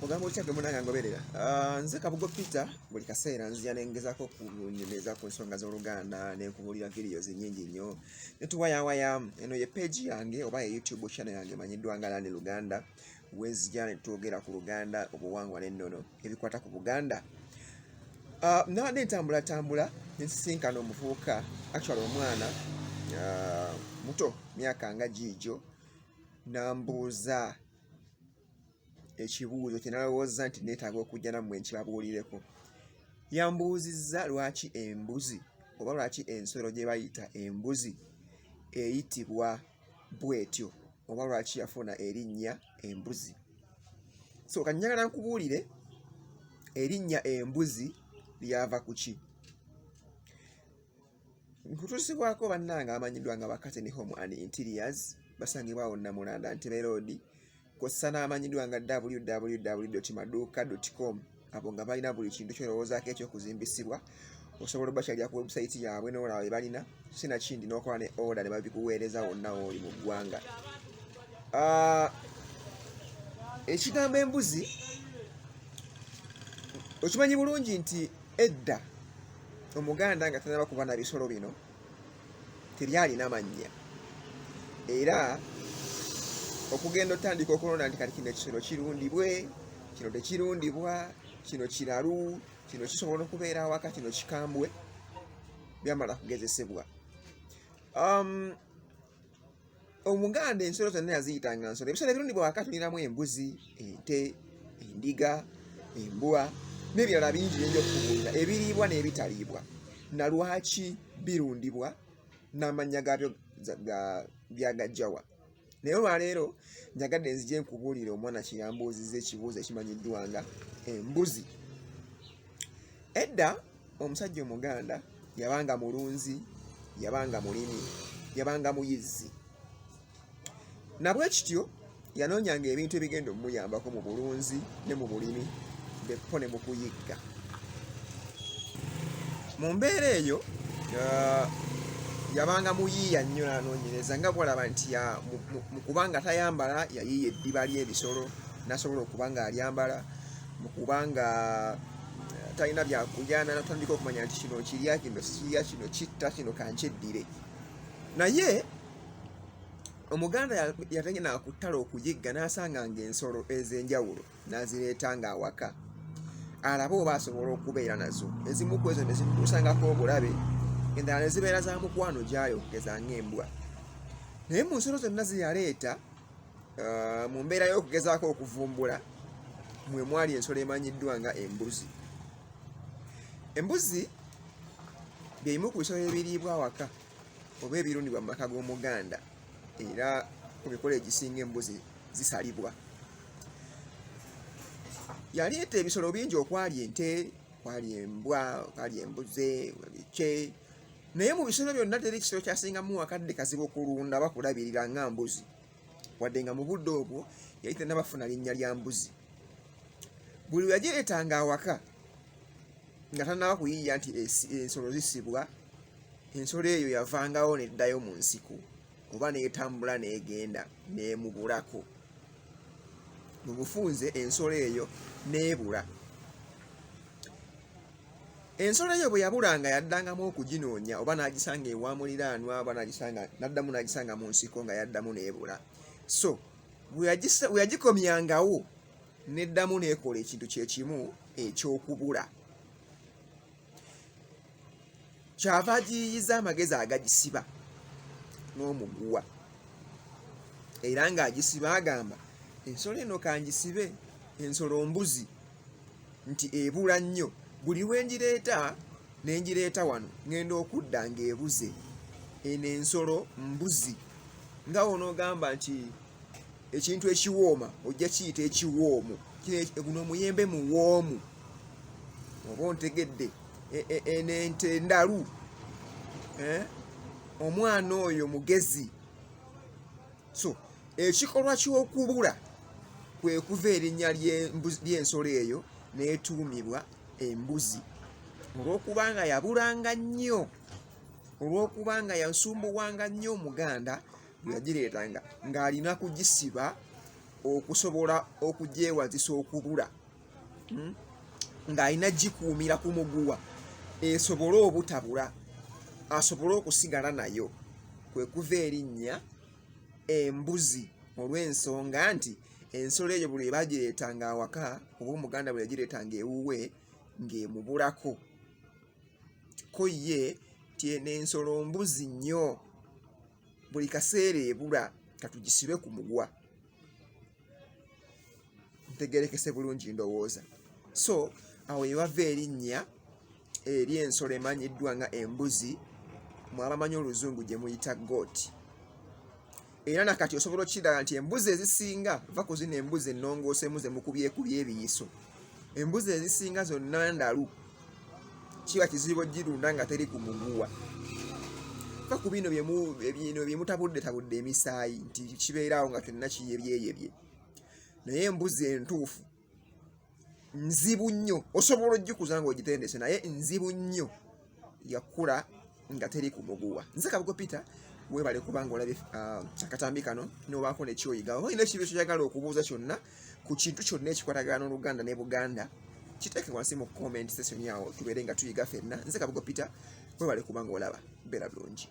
Ogamba okyadde munanga ngoberera. Nze Kabugo Peter buli kaseera nzija nengezako kunyemeza ku nsonga z'Oluganda nenkubulira videos nnyingi nnyo. Netuwayawaya eno ye page yange oba ye YouTube channel yange emanyiddwa nga Learn Luganda. Wenzija ne twogera ku Luganda, obuwangwa n'ennono ebikwata ku Buganda. Nabadde ntambula nsisinkana omuvubuka, actually omwana muto myaka nga giijo, nambuuza ekibuuzo kye nalowooza nti neetaaga okujja nammwe nkibabuulireko. Yambuuzizza lwaki embuzi oba lwaki ensolo gye bayita embuzi eyitibwa bw'etyo oba lwaki yafuna erinnya embuzi. So kanjagala nkubuulire erinnya embuzi lyava ku ki. Nkutuusibwako bannanga amanyiddwa nga Bakateni Home and Interiors, basangibwa awo Namulanda Ntebe Road, kw'ossa n'amanyiddwa nga www.maduuka.com. abo nga balina buli kintu ky'olowoozaako ekyokuzimbisibwa. Osobola obakyalira ku website yaabwe n'olaba bye balina, sinakindi n'okola ne order ne babikuweereza wonna w'oli mu ggwanga. Ekigambo embuzi okimanyi bulungi nti edda Omuganda nga tanaba kuba na bisolo bino tebyalina mannya, era okugenda otandika okulonda nti kati kino ekisolo kirundibwe, kino tekirundibwa, kino kiralu, kino kisobola okubeera awaka, kino kikambwe, byamala kugezesebwa. Omuganda ensolo zonna yaziyitanga nsolo. Ebisolo ebirundibwa awaka tulinamu embuzi, ente, endiga, embwa n'ebirala bingi bingi okubuulira, ebiriibwa n'ebitaliibwa, na lwaki birundibwa n'amannya gaabyo byagajjawa. Naye olwaleero njagadde nzije nkubuulire omwana kye yambuuzizza ekibuuzo ekimanyiddwa nga embuzi. Edda omusajja Omuganda yabanga mulunzi, yabanga mulimi, yabanga muyizzi. Nabwe kityo yanoonyanga ebintu ebigenda omuyambako mu bulunzi ne mu bulimi beppo ne mu kuyigga. Mu mbeera eyo yabanga muyiiya nnyo n'anoonyereza, nga bw'olaba nti mu kubanga tayambala yayiiya eddiba ly'ebisolo n'asobola okuba ng'alyambala, mu kubanga talina byakulya n'atandika okumanya nti kino kirya, kino sikirya, kino kitta, kino kankyeddire. Naye Omuganda yategena ku ttale okuyigga n'asanga ng'ensolo ez'enjawulo n'azireetanga awaka, alabe oba asobola okubeera nazo. Ezimu ku ezo ne zimutuusangako obulabe, endala ne zibeera za mukwano gyayo okugeza ng'embwa. Naye mu nsolo zonna ze yaleeta, mu mbeera y'okugezaako okuvumbula, mwe mwali ensolo emanyiddwa nga embuzi. Embuzi by'ebimu ku bisolo ebiriibwa awaka oba ebirundibwa mu maka g'Omuganda, era ku mikolo egisinga embuzi zisalibwa. Yaleeta ebisolo bingi, okwali ente, kwali embwa, kwali embuzi, bike. Naye mu bisolo byonna teri kisolo kyasingamu wakadde kazibu okulunda bakulabirira nga mbuzi, wadde nga mu budde obwo yali tannabafuna linnya lya mbuzi. Buli we yagireetanga awaka nga tannaba kuyiiya nti ensolo zisibwa, ensolo eyo yavangawo neddayo mu nsiko oba neetambula n'egenda n'emubulako. Mu bufunze ensolo eyo n'ebula. Ensolo eyo bwe yabulanga yaddangamu okuginoonya, oba n'agisanga ewa muliraanwa, oba n'addamu n'agisanga mu nsiko nga yaddamu n'ebula. So bwe yagikomyangawo n'eddamu n'ekola ekintu kye kimu eky'okubula. Kyava agiyiyiza amagezi agagisiba n'omuguwa, era ng'agisiba agamba, ensolo eno kangisibe, ensolo mbuzi, nti ebula nnyo. Buli we ngireeta ne ngireeta wano ngenda okudda ng'ebuze. Eno ensolo mbuzi. Nga wonoogamba nti ekintu ekiwooma ojja kiyita ekiwoomu, guno omuyembe muwoomu, oba ontegedde. Eno ente ndalu, omwana oyo mugezi. So ekikolwa ky'okubula kwe kuva erinnya ly'ensolo eyo n'etuumibwa embuzi, olw'okubanga yabulanga nnyo, olw'okubanga yasumbuwanga nnyo Omuganda bwe yagireetanga ng'alina kugisiba okusobola okugyewazisa okubula ng'alina gikuumira ku muguwa esobole obutabula asobole okusigala nayo, kwe kuva erinnya embuzi olw'ensonga nti ensolo eyo buli bagireetanga awaka oba omuganda bwe yagireetanga ewuwe ng'emubulako ko ye tyene ensolo mbuzi nnyo buli kaseera ebula katugisibe ku mugwa. Ntegerekese bulungi ndowooza. So awo ewava erinnya eri ensolo emanyiddwa nga embuzi mwabamanyi oluzungu gye muyita goat. Era nakati osobola okukiraba nti embuzi ezisinga va ku zino embuzi ennongoosemu ze mukubyekubya ebiyiso, embuzi ezisinga zonna ndalu, kiba kizibu ogirunda nga teri ku muguwa. Va ku bino bye mutabudde emisaayi nti kibeerawo nga kyonna kiyebyeyebye. Naye embuzi entuufu nzibu nnyo, osobola ogikuza ng'ogitendese naye nzibu nnyo yakula nga teri ku muguwa. Nze Kabugo Peter, weebale kubanga olabye akatambi kano n'obaako ne kyoyiga. Oba olina ekintu ky'oyagala okubuuza kyonna ku kintu kyonna ekikwatagana n'Oluganda ne Buganda, kiteeke wansi mu comment section awo tubeere nga tuyiga ffenna. Nze Kabugo Peter, weebale kubanga olaba. Beera bulungi.